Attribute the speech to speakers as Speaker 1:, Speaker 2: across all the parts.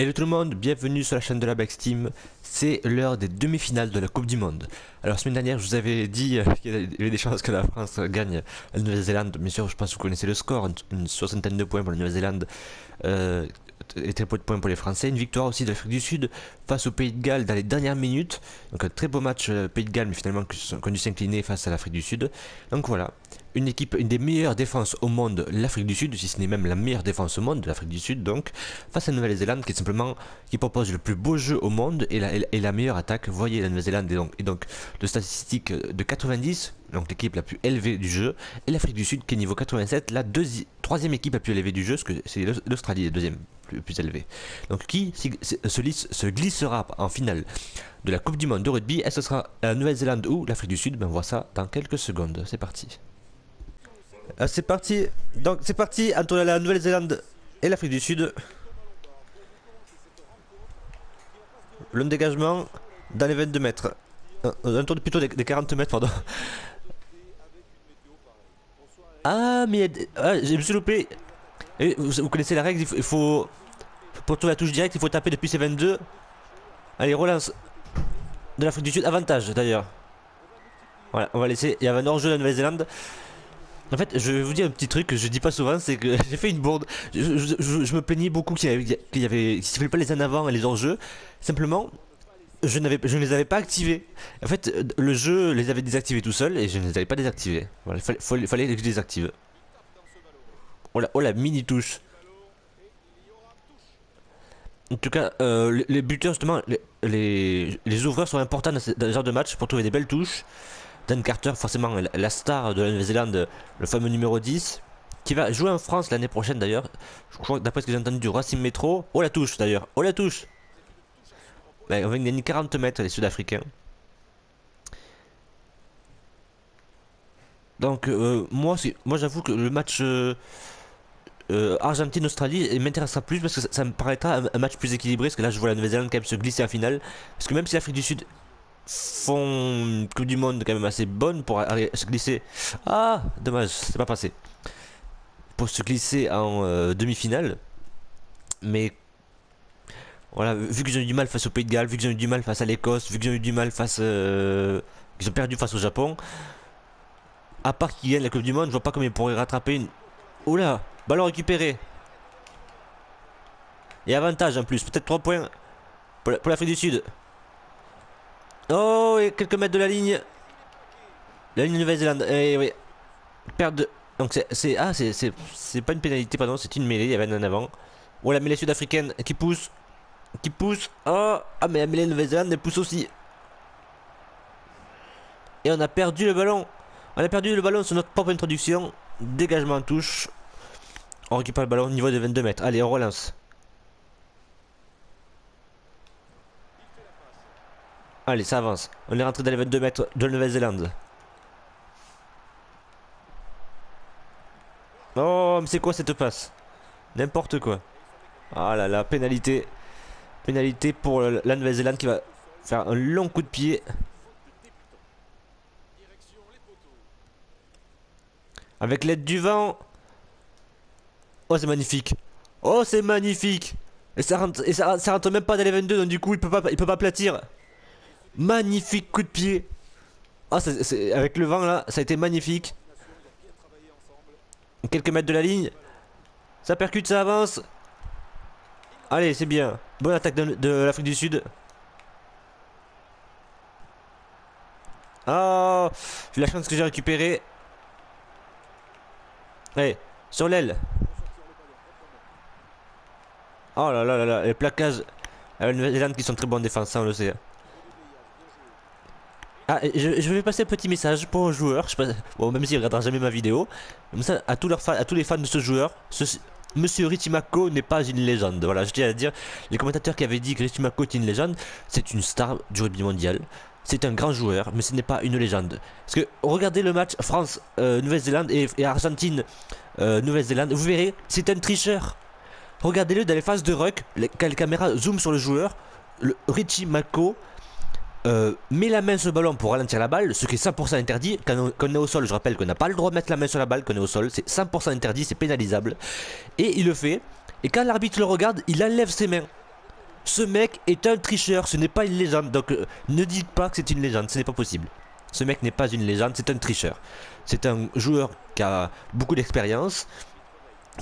Speaker 1: Hello tout le monde, bienvenue sur la chaîne de la Black Team. C'est l'heure des demi-finales de la Coupe du Monde. Alors semaine dernière je vous avais dit qu'il y avait des chances que la France gagne la Nouvelle-Zélande. Bien sûr je pense que vous connaissez le score, une soixantaine de points pour la Nouvelle-Zélande et très peu de points pour les Français. Une victoire aussi de l'Afrique du Sud face au Pays de Galles dans les dernières minutes. Donc un très beau match Pays de Galles mais finalement qui ont dû s'incliner face à l'Afrique du Sud. Donc voilà. Une équipe, une des meilleures défenses au monde, l'Afrique du Sud, si ce n'est même la meilleure défense au monde, l'Afrique du Sud, donc, face à la Nouvelle-Zélande, qui propose le plus beau jeu au monde et la meilleure attaque. Vous voyez, la Nouvelle-Zélande est donc de statistiques de 90, donc l'équipe la plus élevée du jeu, et l'Afrique du Sud qui est niveau 87, la troisième équipe la plus élevée du jeu, parce que c'est l'Australie, la deuxième plus élevée. Donc qui se glissera en finale de la Coupe du Monde de rugby? Est-ce que ce sera la Nouvelle-Zélande ou l'Afrique du Sud? Ben on voit ça dans quelques secondes, c'est parti. C'est parti, donc c'est parti entre la Nouvelle-Zélande et l'Afrique du Sud. Le dégagement dans les 22 mètres. Un tour plutôt des 40 mètres, pardon. Ah, mais je me suis loupé. Et vous connaissez la règle, il faut. Pour trouver la touche directe, il faut taper depuis ces 22. Allez, relance de l'Afrique du Sud, avantage d'ailleurs. Voilà, on va laisser. Il y avait un hors-jeu de la Nouvelle-Zélande. En fait, je vais vous dire un petit truc que je dis pas souvent, c'est que j'ai fait une bourde. Je me plaignais beaucoup qu'il y fallait pas les en avant et les hors-jeux. Simplement, je ne les avais pas activés. En fait, le jeu les avait désactivés tout seul et je ne les avais pas désactivés. Voilà, il fallait que je les désactive. Oh la mini touche. En tout cas, les buteurs justement, les ouvreurs sont importants dans ce genre de match pour trouver des belles touches. Dan Carter, forcément la star de la Nouvelle-Zélande, le fameux numéro 10, qui va jouer en France l'année prochaine d'ailleurs. Je crois que d'après ce que j'ai entendu du Racing Métro. Oh la touche d'ailleurs, oh la touche. On va gagner 40 mètres les Sud-Africains. Donc moi j'avoue que le match Argentine-Australie m'intéressera plus parce que ça me paraîtra un match plus équilibré. Parce que là je vois la Nouvelle-Zélande quand même se glisser en finale. Parce que même si l'Afrique du Sud font une Coupe du Monde quand même assez bonne pour aller se glisser. Ah, dommage, c'est pas passé. Pour se glisser en demi-finale. Mais voilà, vu qu'ils ont eu du mal face au Pays de Galles, vu qu'ils ont eu du mal face à l'Écosse, vu qu'ils ont eu du mal face. Qu'ils ont perdu face au Japon. À part qu'ils gagnent la Coupe du Monde, je vois pas comment ils pourraient rattraper une. Oula, ballon récupéré. Et avantage en plus, peut-être 3 points pour l'Afrique du Sud. Oh, et quelques mètres de la ligne. La ligne de Nouvelle-Zélande. Eh oui. Perte de. Donc c'est pas une pénalité, pardon, c'est une mêlée, il y avait un en avant. Oh, la mêlée sud-africaine qui pousse. Qui pousse. Oh, ah, mais la mêlée de Nouvelle-Zélande, elle pousse aussi. Et on a perdu le ballon. On a perdu le ballon sur notre propre introduction. Dégagement en touche. On récupère le ballon au niveau de 22 mètres. Allez, on relance. Allez, ça avance. On est rentré dans les 22 mètres de la Nouvelle-Zélande. Oh, mais c'est quoi cette passe? N'importe quoi. Ah là là, pénalité. Pénalité pour la Nouvelle-Zélande qui va faire un long coup de pied. Avec l'aide du vent. Oh, c'est magnifique. Oh, c'est magnifique. Et ça rentre même pas dans les 22, donc du coup, il peut pas aplatir. Magnifique coup de pied. Ah, avec le vent là, ça a été magnifique. Quelques mètres de la ligne. Ça percute, ça avance. Allez, c'est bien. Bonne attaque de l'Afrique du Sud. Oh, j'ai la chance que j'ai récupéré. Allez, sur l'aile. Oh là là là là, les plaquages à la Nouvelle-Zélande qui sont très bons en défense, ça on le sait. Ah, je vais passer un petit message pour un joueur. Bon, même s'il ne regardera jamais ma vidéo. Comme ça, à tous les fans de ce joueur, Monsieur Richie McCaw n'est pas une légende. Voilà, je tiens à dire, les commentateurs qui avaient dit que Richie McCaw est une légende, c'est une star du rugby mondial. C'est un grand joueur, mais ce n'est pas une légende. Parce que regardez le match France, Nouvelle-Zélande et Argentine, Nouvelle-Zélande, vous verrez, c'est un tricheur. Regardez-le dans les phases de ruck, quand la caméra zoome sur le joueur, Richie McCaw met la main sur le ballon pour ralentir la balle, ce qui est 100% interdit. Quand on est au sol, je rappelle qu'on n'a pas le droit de mettre la main sur la balle quand on est au sol, c'est 100% interdit, c'est pénalisable. Et il le fait, et quand l'arbitre le regarde, il enlève ses mains. Ce mec est un tricheur, ce n'est pas une légende. Donc ne dites pas que c'est une légende, ce n'est pas possible. Ce mec n'est pas une légende, c'est un tricheur. C'est un joueur qui a beaucoup d'expérience,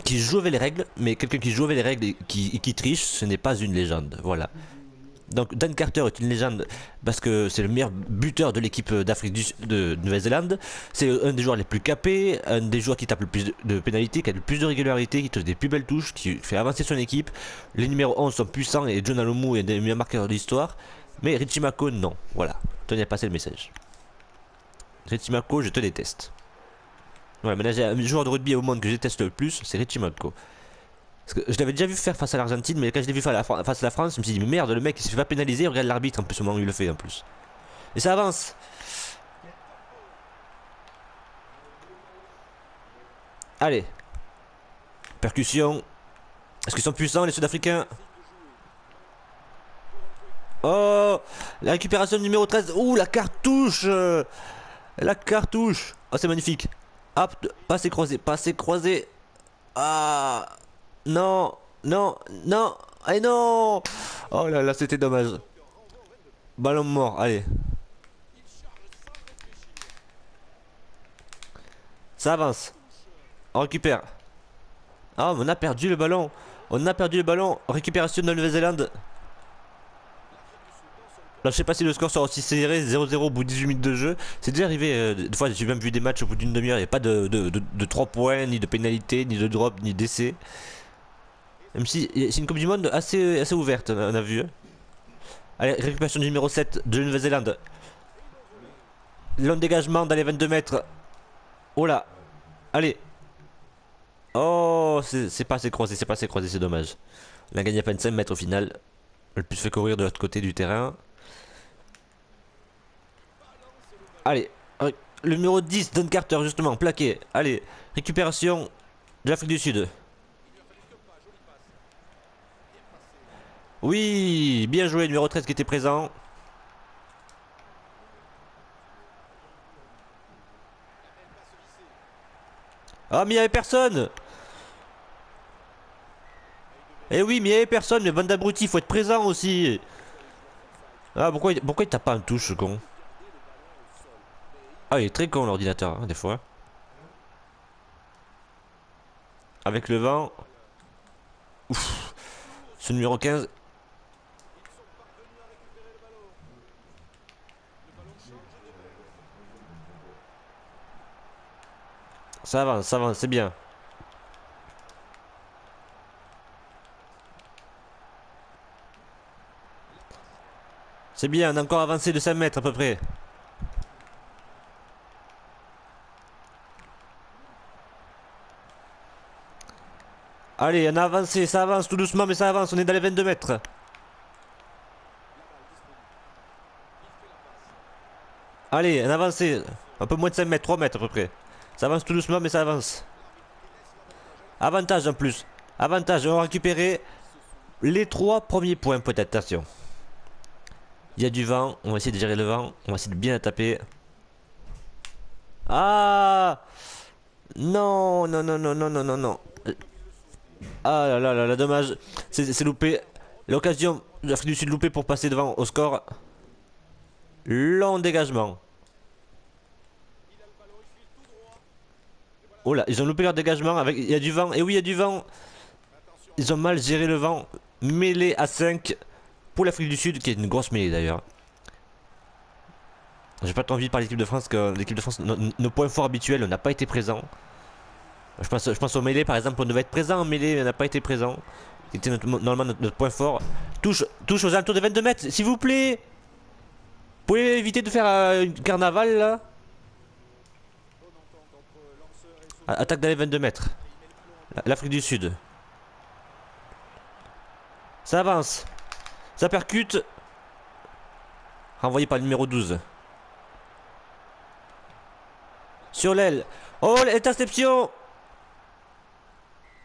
Speaker 1: qui joue avec les règles, mais quelqu'un qui joue avec les règles et qui triche, ce n'est pas une légende. Voilà. Donc Dan Carter est une légende parce que c'est le meilleur buteur de l'équipe de Nouvelle-Zélande. C'est un des joueurs les plus capés, un des joueurs qui tape le plus de pénalités, qui a le plus de régularité, qui touche des plus belles touches, qui fait avancer son équipe. Les numéros 11 sont puissants et John Alomou est un des meilleurs marqueurs de l'histoire. Mais Richie Mako, non. Voilà. Tenez à passer le message. Richie Mako, je te déteste. Voilà, maintenant j'ai un joueur de rugby au monde que je déteste le plus, c'est Richie Mako. Parce que je l'avais déjà vu faire face à l'Argentine, mais quand je l'ai vu face à la France, je me suis dit, mais merde, le mec il se fait pas pénaliser, regarde l'arbitre en plus au moment où il le fait en plus. Et ça avance. Allez. Percussion. Est-ce qu'ils sont puissants les Sud-Africains? Oh, la récupération numéro 13. Ouh, la cartouche. La cartouche. Oh, c'est magnifique. Hop, passé croisé, passé croisé. Ah. Non, non, non. Allez, non. Oh là là, c'était dommage. Ballon mort, allez. Ça avance. On récupère. Ah, mais on a perdu le ballon. On a perdu le ballon. Récupération de la Nouvelle-Zélande. Là, je sais pas si le score sera aussi serré, 0-0 au bout de 18 minutes de jeu. C'est déjà arrivé, des fois j'ai même vu des matchs au bout d'une demi-heure, il n'y a pas de 3 points, ni de pénalité, ni de drop, ni d'essai. Même si c'est une Coupe du Monde assez ouverte, on a vu. Allez, récupération du numéro 7 de Nouvelle-Zélande. Long dégagement dans les 22 mètres. Oh là. Allez. Oh, c'est pas assez croisé, c'est pas assez croisé, c'est dommage. On a gagné à peine 5 mètres au final. Le plus fait courir de l'autre côté du terrain. Allez, le numéro 10, Don Carter, justement, plaqué. Allez, récupération de l'Afrique du Sud. Oui, bien joué, numéro 13 qui était présent. Ah, mais il n'y avait personne. Eh oui, mais il n'y avait personne, mais bande d'abrutis, il faut être présent aussi. Ah, pourquoi il tape pas un touche, ce con? Ah, il est très con l'ordinateur, hein, des fois. Avec le vent. Ouf. Ce numéro 15. Ça avance, c'est bien. C'est bien, on a encore avancé de 5 mètres à peu près. Allez, on a avancé, ça avance tout doucement, mais ça avance, on est dans les 22 mètres. Allez, on a avancé. Un peu moins de 5 mètres, 3 mètres à peu près. Ça avance tout doucement, mais ça avance. Avantage en plus. Avantage, on va récupérer les 3 premiers points, peut-être, attention. Il y a du vent, on va essayer de gérer le vent. On va essayer de bien la taper. Ah! Non, non, non, non, non, non, non, non. Ah là là là là, dommage. C'est loupé. L'occasion de l'Afrique du Sud loupée pour passer devant au score. Long dégagement. Oh là, ils ont loupé leur dégagement avec. Il y a du vent. Et oui, il y a du vent. Ils ont mal géré le vent. Mêlée à 5 pour l'Afrique du Sud, qui est une grosse mêlée d'ailleurs. J'ai pas trop envie de parler de l'équipe de France, que l'équipe de France, nos points forts habituels, on n'a pas été présent. Je pense au mêlée par exemple, on devait être présent en mêlée, mais on n'a pas été présent. C'était normalement notre point fort. Touche aux alentours de 22 mètres, s'il vous plaît. Vous pouvez éviter de faire un carnaval là. Attaque dans les 22 mètres. L'Afrique du Sud. Ça avance. Ça percute. Renvoyé par le numéro 12. Sur l'aile. Oh, l'interception.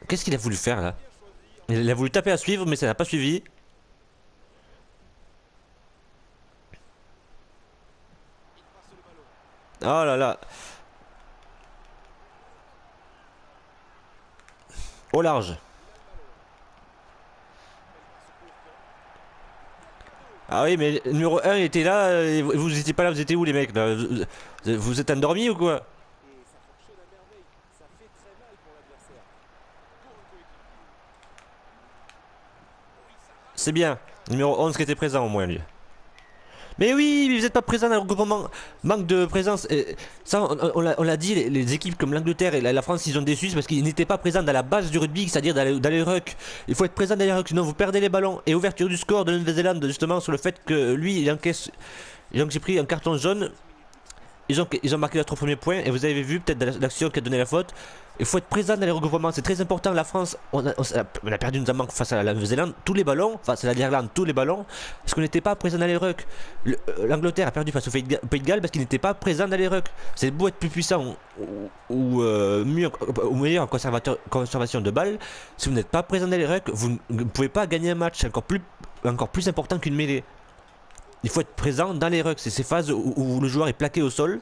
Speaker 1: Qu'est-ce qu'il a voulu faire là? Il a voulu taper à suivre, mais ça n'a pas suivi. Oh là là. Au large. Ah oui, mais le numéro 1 était là, et vous étiez pas là, vous étiez où les mecs là? Vous êtes endormis ou quoi? C'est bien. Numéro 11 qui était présent au moins lui. Mais oui, mais vous n'êtes pas présent dans le regroupement. Manque de présence. Ça, on l'a dit, les équipes comme l'Angleterre et la France, ils ont déçu, c'est parce qu'ils n'étaient pas présents dans la base du rugby, c'est-à-dire dans les rucks. Il faut être présent dans les rucks, sinon vous perdez les ballons. Et ouverture du score de la Nouvelle-Zélande, justement, sur le fait que lui, il encaisse. Donc j'ai pris un carton jaune. Ils ont marqué leurs 3 premiers points et vous avez vu peut-être dans l'action qui a donné la faute. Il faut être présent dans les regroupements, c'est très important. La France, on a perdu notamment face à la Nouvelle-Zélande, tous les ballons, face à l'Irlande, tous les ballons, parce qu'on n'était pas présent dans les rucks. L'Angleterre a perdu face au Pays de Galles parce qu'il n'était pas présent dans les rucks. C'est beau être plus puissant mieux, ou meilleur en conservation de balles, si vous n'êtes pas présent dans les rucks, vous ne pouvez pas gagner un match. C'est encore plus important qu'une mêlée. Il faut être présent dans les rucks, c'est ces phases où le joueur est plaqué au sol.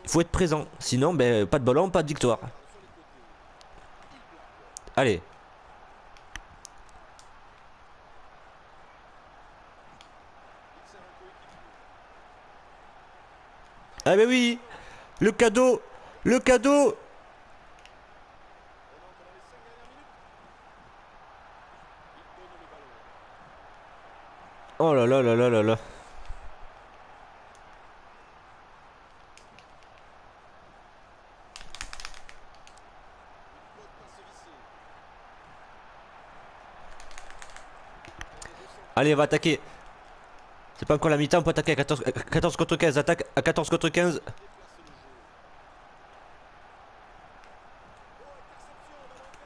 Speaker 1: Il faut être présent, sinon ben, pas de ballon, pas de victoire. Allez. Ah ben oui, le cadeau, le cadeau. Oh là là là là là là. Allez, on va attaquer. C'est pas encore la mi-temps, on peut attaquer à 14 contre 15. Attaque à 14 contre 15.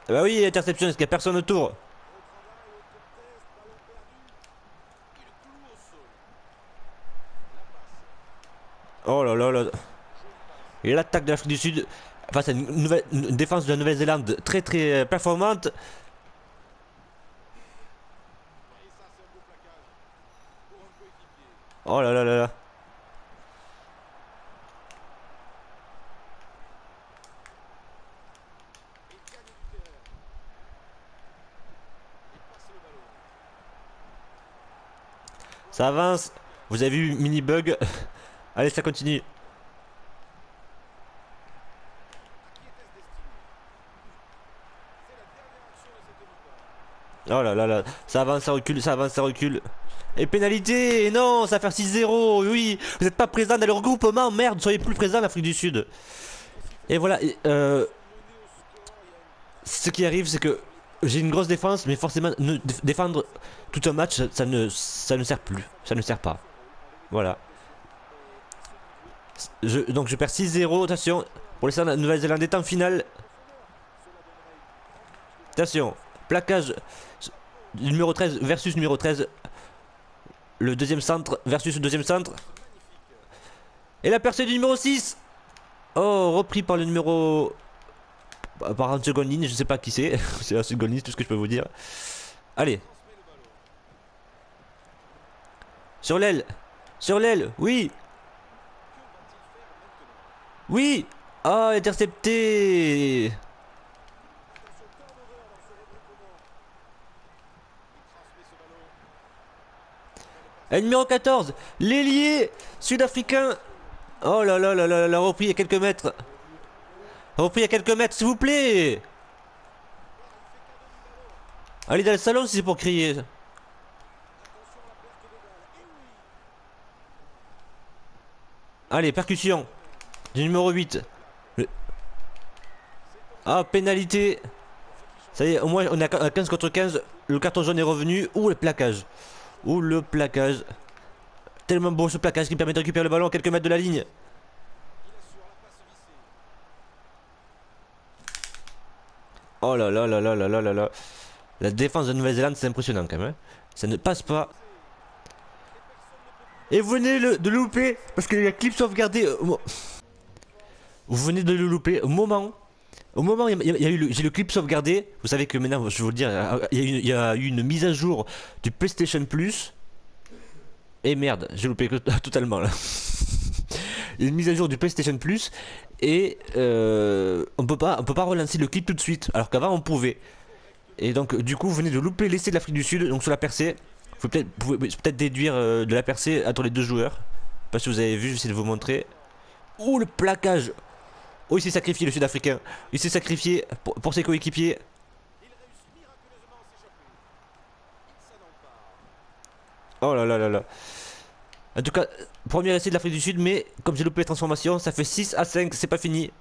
Speaker 1: Bah oui, interception, est-ce qu'il y a personne autour? Oh là là là. Et l'attaque de l'Afrique du Sud face à une défense de la Nouvelle-Zélande très très performante. Oh là là là là. Ça avance. Vous avez vu mini bug. Allez, ça continue. Oh là là là. Ça avance, ça recule, ça avance, ça recule. Et pénalité. Et non, ça va faire 6-0. Oui, vous n'êtes pas présent dans le regroupement. Merde, soyez plus présent l'Afrique du Sud. Et voilà. Ce qui arrive, c'est que j'ai une grosse défense, mais forcément, défendre tout un match, ça ne sert plus. Ça ne sert pas. Voilà. Donc je perds 6-0. Attention. Pour laisser la Nouvelle-Zélande est en finale. Attention. Plaquage. Numéro 13 versus numéro 13. Le deuxième centre versus le deuxième centre. Et la percée du numéro 6. Oh, repris par le numéro... Par un seconde ligne, je sais pas qui c'est. C'est la seconde ligne, tout ce que je peux vous dire. Allez. Sur l'aile. Sur l'aile, oui. Oui. Ah, intercepté. Et numéro 14, l'ailier sud-africain. Oh là là là là, la repris à quelques mètres. Repris à quelques mètres, s'il vous plaît. Allez dans le salon si c'est pour crier. Allez, percussion. Du numéro 8. Ah, pénalité. Ça y est, au moins on est à 15 contre 15. Le carton jaune est revenu. Ouh, le plaquage. Ouh, le plaquage. Tellement beau ce plaquage qui permet de récupérer le ballon à quelques mètres de la ligne. Oh là là là là là là là là. La défense de Nouvelle-Zélande, c'est impressionnant quand même. Hein. Ça ne passe pas. Et vous venez de le louper parce qu'il y a clip sauvegardé. Vous venez de le louper au moment. Au moment où j'ai le clip sauvegardé. Vous savez que maintenant, je vais vous le dire, il y a eu une mise à jour du PlayStation Plus. Et merde, j'ai loupé totalement là. Il y a une mise à jour du PlayStation Plus et on peut pas relancer le clip tout de suite, alors qu'avant on pouvait. Et donc du coup vous venez de louper l'essai de l'Afrique du Sud, donc sur la percée. Vous pouvez peut-être déduire de la percée entre les deux joueurs. Pas si vous avez vu, j'essaie de vous montrer. Ouh, le plaquage! Oh, il s'est sacrifié le Sud-Africain. Il s'est sacrifié pour ses coéquipiers. Oh là là là là. En tout cas, premier essai de l'Afrique du Sud, mais comme j'ai loupé les transformations, ça fait 6 à 5, c'est pas fini.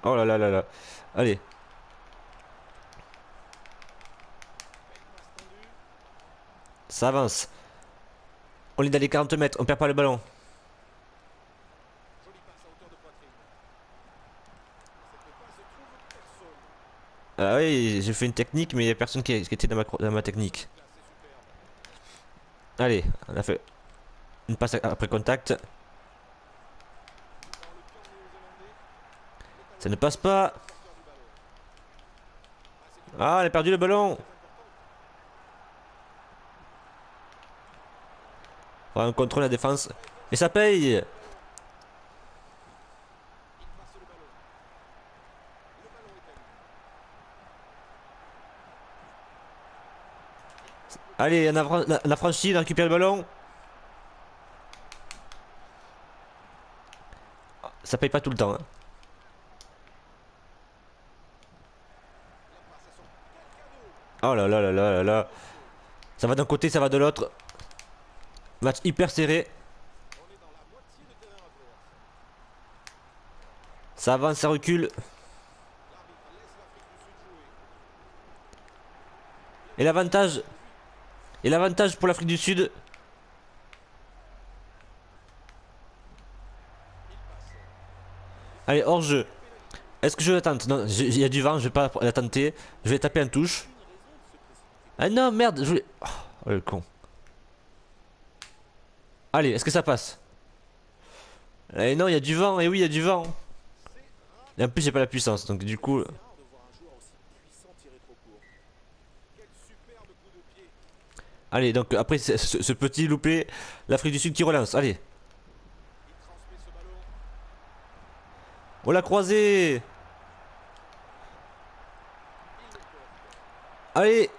Speaker 1: Oh là là là là. Allez. Ça avance. On est dans les 40 mètres, on perd pas le ballon. Ah oui, j'ai fait une technique, mais il n'y a personne qui était dans ma technique. Allez, on a fait une passe après contact. Ça ne passe pas. Ah, elle a perdu le ballon. On contrôle la défense. Et ça paye. Allez, on a franchi, on a récupéré le ballon. Ça paye pas tout le temps. Hein. Oh là là là là là là. Ça va d'un côté, ça va de l'autre. Match hyper serré. Ça avance, ça recule. Et l'avantage. Et l'avantage pour l'Afrique du Sud. Allez, hors jeu. Est-ce que je la tente? Non, il y a du vent, je vais pas la tenter. Je vais taper en touche. Ah non, merde, je voulais... Oh le con. Allez, est-ce que ça passe? Eh non, il y a du vent, et oui, il y a du vent. Et en plus, j'ai pas la puissance, donc du coup... Allez, donc après ce petit loupé, l'Afrique du Sud qui relance, allez. On l'a croisé. Allez.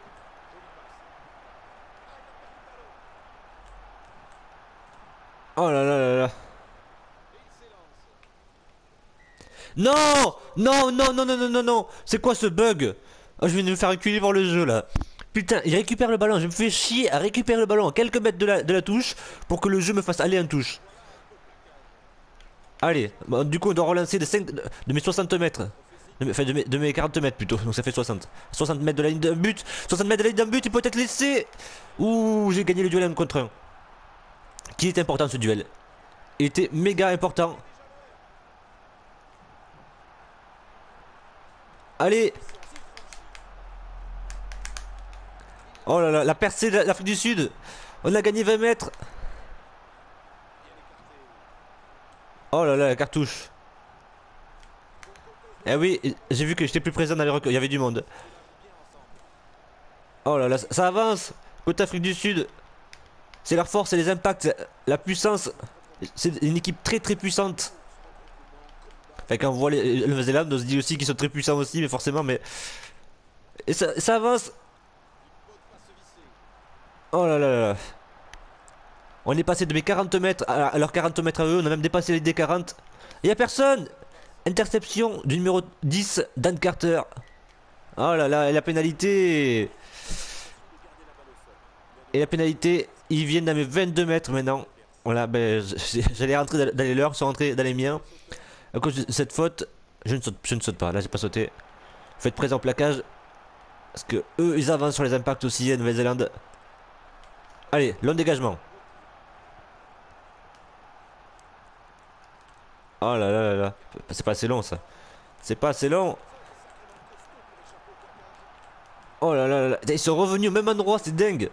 Speaker 1: Oh là là là là. Non. Non, non, non, non, non, non, non. C'est quoi ce bug? Oh, je viens de me faire reculer pour le jeu là. Putain, il récupère le ballon, je me fais chier à récupérer le ballon à quelques mètres de la touche pour que le jeu me fasse aller en touche. Allez, bon, du coup on doit relancer de mes 60 mètres. Enfin de mes 40 mètres plutôt, donc ça fait 60. 60 mètres de la ligne d'un but, 60 mètres de la ligne d'un but, il peut être laissé. Ouh, j'ai gagné le duel 1 contre 1. Qui est important ce duel? Il était méga important. Allez. Oh là là, la percée de l'Afrique du Sud. On a gagné 20 mètres. Oh là là, la cartouche. Eh oui, j'ai vu que j'étais plus présent dans les recueils, il y avait du monde. Oh là là, ça avance. Côte Afrique du Sud. C'est leur force, c'est les impacts, la puissance. C'est une équipe très très puissante. Enfin, quand on voit le Nouvelle-Zélande, on se dit aussi qu'ils sont très puissants aussi, mais forcément, mais... Et ça avance. Oh là là là là. On est passé de mes 40 mètres à leurs 40 mètres à eux, on a même dépassé les D40. Il y a personne. Interception du numéro 10, Dan Carter. Oh là là, et la pénalité. Et la pénalité, ils viennent dans mes 22 mètres maintenant. Voilà, ben, j'allais rentrer dans les leurs, ils sont rentrés dans les miens. À cause de cette faute, je ne saute pas. Là, j'ai pas sauté. Faites présent plaquage. Parce que eux, ils avancent sur les impacts aussi à Nouvelle-Zélande. Allez, long dégagement. Oh là là là là. C'est pas assez long ça. C'est pas assez long. Oh là là là là. Ils sont revenus au même endroit, c'est dingue.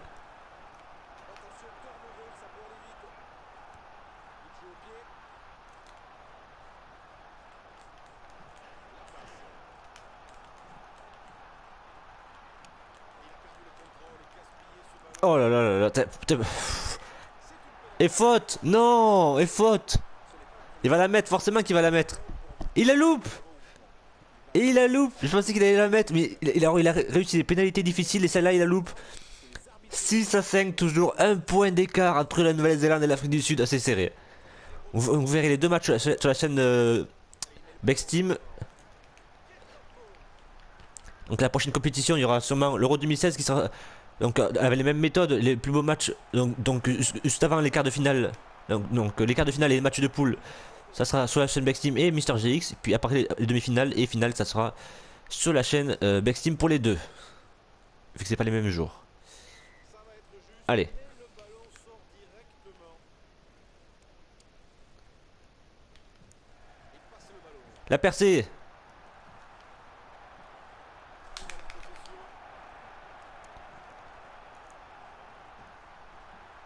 Speaker 1: Oh là là là là. Et faute. Non. Et faute. Il va la mettre, forcément qu'il va la mettre. Il la loupe. Et il la loupe. Je pensais qu'il allait la mettre, mais il a réussi les pénalités difficiles et celle-là il la loupe. 6-5, toujours un point d'écart entre la Nouvelle-Zélande et l'Afrique du Sud, assez serré. Vous verrez les deux matchs sur la chaîne Bexteam. Donc la prochaine compétition, il y aura sûrement l'Euro 2016 qui sera donc avec les mêmes méthodes, les plus beaux matchs. Donc juste avant les quarts de finale. Donc les quarts de finale et les matchs de poule, ça sera sur la chaîne Bexteam et Mister GX. Puis après les demi-finales et finales, ça sera sur la chaîne Bexteam pour les deux. Vu que c'est pas les mêmes jours. Allez. La percée.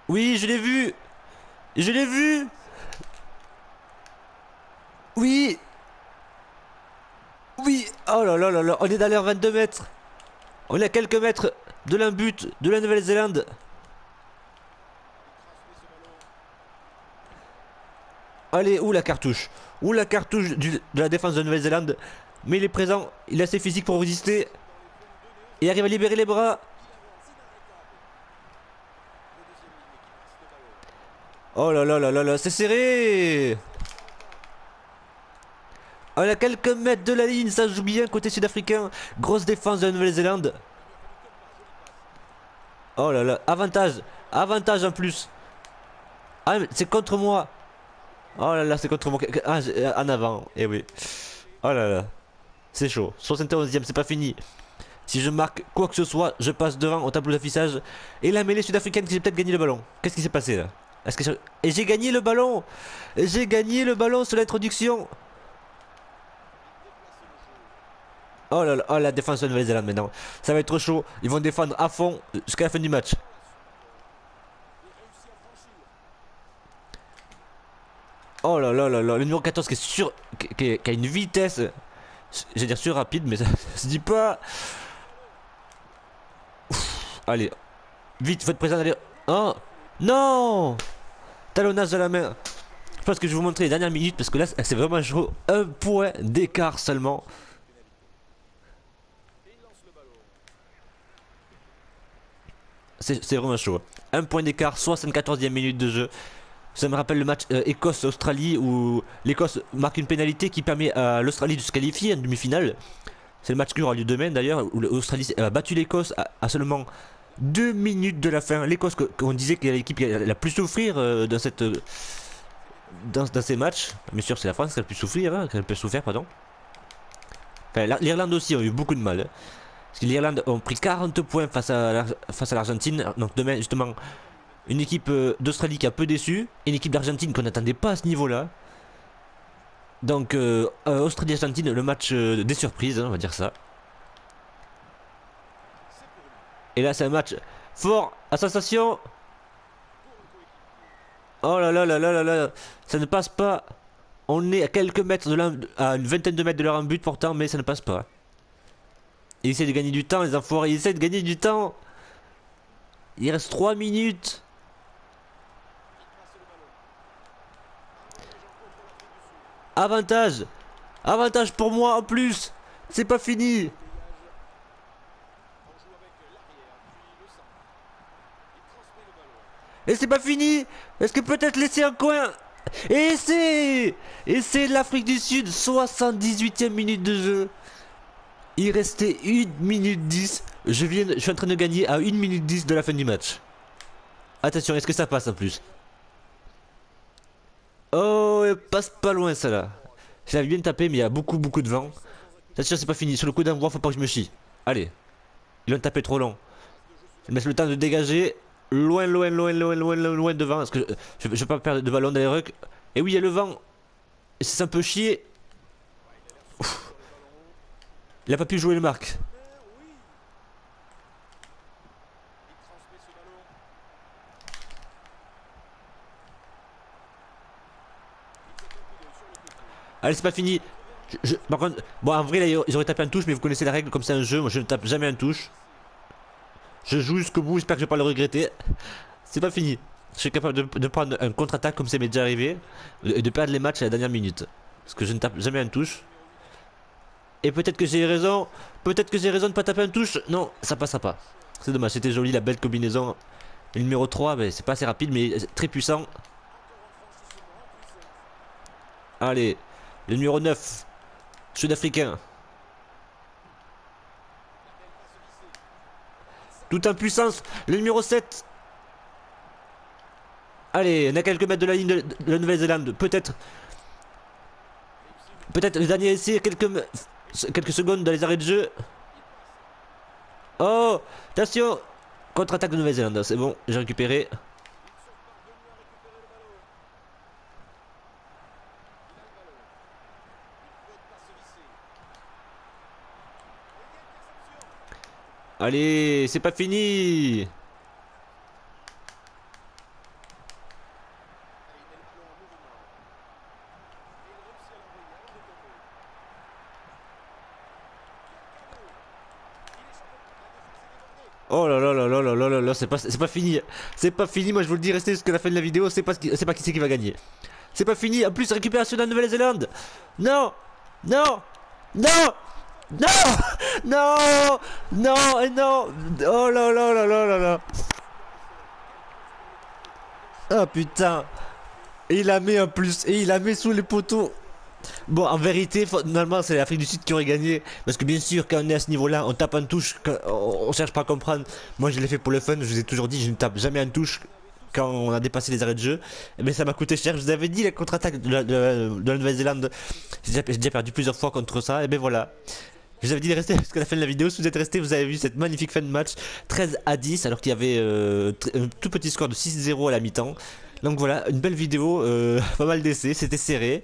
Speaker 1: Oui, je l'ai vu. Je l'ai vu. Oui. Oui. Oh là là là là. On est dans l'air 22 mètres. On est à quelques mètres de l'un but de la Nouvelle-Zélande. Allez, où la cartouche? Où la cartouche de la défense de la Nouvelle-Zélande? Mais il est présent. Il est assez physique pour résister. Et arrive à libérer les bras. Oh là là là là là, c'est serré. On est à quelques mètres de la ligne, ça joue bien côté sud-africain. Grosse défense de la Nouvelle-Zélande. Oh là là, avantage. Avantage en plus. Ah, c'est contre moi. Oh là là, c'est contre moi. Ah, en avant, eh oui. Oh là là, c'est chaud. 71e, c'est pas fini. Si je marque quoi que ce soit, je passe devant au tableau d'affichage. Et la mêlée sud-africaine qui j'ai peut-être gagné le ballon. Qu'est-ce qui s'est passé là? Et j'ai gagné le ballon. J'ai gagné le ballon sur l'introduction. Oh là là, oh la défense de Nouvelle-Zélande maintenant. Ça va être trop chaud. Ils vont défendre à fond jusqu'à la fin du match. Oh là là là là, le numéro 14 qui est sur, qui a une vitesse, je vais dire sur rapide, mais ça se dit pas. Ouf, allez, vite, faut être présent, allez. Oh, non, talonnage de la main. Je pense que je vais vous montrer les dernières minutes parce que là, c'est vraiment chaud. Un point d'écart seulement. C'est vraiment chaud. Un point d'écart, 74e minute de jeu. Ça me rappelle le match Écosse-Australie où l'Écosse marque une pénalité qui permet à l'Australie de se qualifier en demi-finale. C'est le match qui aura lieu demain d'ailleurs, où l'Australie a battu l'Écosse à seulement 2 minutes de la fin. L'Écosse, qu'on disait qu'il y a l'équipe qui a la plus souffrir dans ces matchs. Bien sûr, c'est la France qui a le plus souffrir, hein, qui a le plus souffert, pardon. Enfin, l'Irlande aussi a eu beaucoup de mal. Hein, parce que l'Irlande ont pris 40 points face à l'Argentine. Donc demain, justement, une équipe d'Australie qui a peu déçu. Et une équipe d'Argentine qu'on n'attendait pas à ce niveau-là. Donc Australie-Argentine, le match des surprises, hein, on va dire ça. Et là c'est un match fort, à sensation. Oh là là là là là là, ça ne passe pas. On est à quelques mètres à une vingtaine de mètres de leur en but pourtant, mais ça ne passe pas. Ils essaient de gagner du temps, les enfoirés, ils essaient de gagner du temps. Il reste 3 minutes. Avantage. Avantage pour moi en plus. C'est pas fini. Et c'est pas fini. Est-ce que peut-être laisser un coin? Et c'est l'Afrique du Sud, 78e minute de jeu. Il restait 1 minute 10. Je suis en train de gagner à 1 minute 10 de la fin du match. Attention, est-ce que ça passe en plus? Oh, elle passe pas loin ça là. Je l'avais bien tapé, mais il y a beaucoup de vent. Attention, c'est pas fini. Sur le coup d'envoi, faut pas que je me chie. Allez. Ils l'ont tapé trop long. Je me laisse le temps de dégager. Loin devant. Parce que je vais pas perdre de ballon dans les rucks. Et oui, il y a le vent. Et c'est un peu chier. Ouf. Il a pas pu jouer le marque. Allez, c'est pas fini. Par contre, bon, en vrai, là, ils auraient tapé en touche, mais vous connaissez la règle, comme c'est un jeu. Moi, je ne tape jamais en touche. Je joue jusqu'au bout, j'espère que je vais pas le regretter. C'est pas fini. Je suis capable de prendre un contre-attaque comme ça m'est déjà arrivé. Et de perdre les matchs à la dernière minute. Parce que je ne tape jamais en touche. Et peut-être que j'ai raison. Peut-être que j'ai raison de pas taper un touche. Non, ça passera pas. C'est dommage, c'était joli la belle combinaison. Le numéro 3, ben, c'est pas assez rapide mais très puissant. Allez, le numéro 9, sud-africain. Toute impuissance, le numéro 7. Allez, on a quelques mètres de la ligne de la Nouvelle-Zélande. Peut-être le dernier essai, quelques secondes dans les arrêts de jeu. Oh, attention. Contre-attaque de Nouvelle-Zélande, c'est bon, j'ai récupéré. Allez, c'est pas fini. Oh là là là là là là là là, c'est pas fini. C'est pas fini, moi je vous le dis, restez jusqu'à la fin de la vidéo, c'est pas qui c'est qui va gagner. C'est pas fini, en plus récupération de la Nouvelle-Zélande. Non. Non. Non. Non. Non. Non et non. Oh là là là là là là. Oh putain. Et il la met en plus, et il la met sous les poteaux. Bon, en vérité, finalement, c'est l'Afrique du Sud qui aurait gagné. Parce que bien sûr, quand on est à ce niveau-là, on tape en touche, on cherche pas à comprendre. Moi, je l'ai fait pour le fun, je vous ai toujours dit, je ne tape jamais en touche quand on a dépassé les arrêts de jeu. Mais ça m'a coûté cher. Je vous avais dit, la contre-attaque de la Nouvelle-Zélande, j'ai déjà perdu plusieurs fois contre ça. Et ben voilà. Je vous avais dit de rester jusqu'à la fin de la vidéo. Si vous êtes resté, vous avez vu cette magnifique fin de match 13-10, alors qu'il y avait un tout petit score de 6-0 à la mi-temps. Donc voilà, une belle vidéo, pas mal d'essais, c'était serré.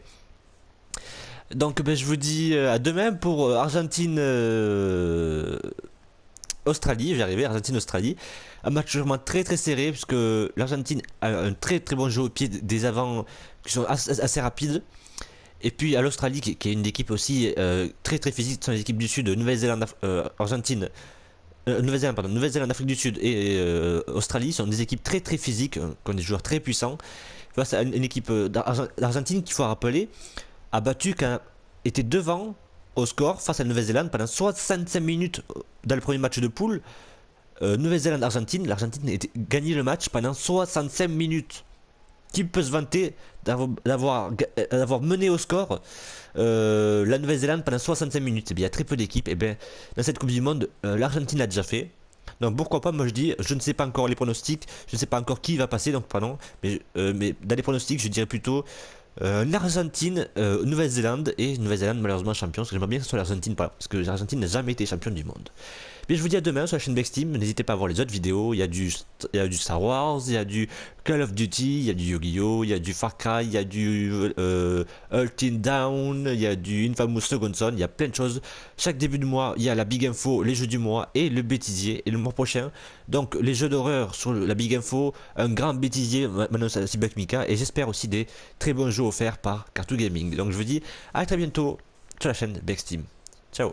Speaker 1: Donc ben, je vous dis à demain pour Argentine Australie, j'y arrivé, Argentine-Australie. Un match vraiment très très serré puisque l'Argentine a un très très bon jeu au pied des avants qui sont assez rapides. Et puis à l'Australie qui est une équipe aussi très très physique, ce sont les équipes du Sud, Nouvelle-Zélande, Argentine, Nouvelle-Zélande, pardon, Nouvelle-Zélande, Afrique du Sud et Australie sont des équipes très très physiques, qui ont des joueurs très puissants. Face à une équipe d'Argentine qu'il faut rappeler a battu quand était devant au score face à la Nouvelle-Zélande pendant 65 minutes dans le premier match de poule. Nouvelle-Zélande-Argentine, l'Argentine a gagné le match pendant 65 minutes. Qui peut se vanter d'avoir mené au score la Nouvelle-Zélande pendant 65 minutes? Et bien, il y a très peu d'équipes. Et bien, dans cette Coupe du Monde, l'Argentine l'a déjà fait. Donc pourquoi pas, moi je dis, je ne sais pas encore les pronostics, je ne sais pas encore qui va passer, donc pardon, mais dans les pronostics, je dirais plutôt l'Argentine, Nouvelle-Zélande, et Nouvelle-Zélande malheureusement champion, parce que j'aimerais bien que ce soit l'Argentine, parce que l'Argentine n'a jamais été champion du monde. Bien, je vous dis à demain sur la chaîne Bexteam, n'hésitez pas à voir les autres vidéos, il y a du Star Wars, il y a du Call of Duty, il y a du Yu-Gi-Oh, il y a du Far Cry, il y a du Ultimate Down, il y a du Infamous Second Son, il y a plein de choses. Chaque début de mois, il y a la Big Info, les jeux du mois et le bêtisier, et le mois prochain, donc les jeux d'horreur sur la Big Info, un grand bêtisier, maintenant c'est Black Mika, et j'espère aussi des très bons jeux offerts par Cartoon Gaming. Donc je vous dis à très bientôt sur la chaîne Bexteam. Ciao.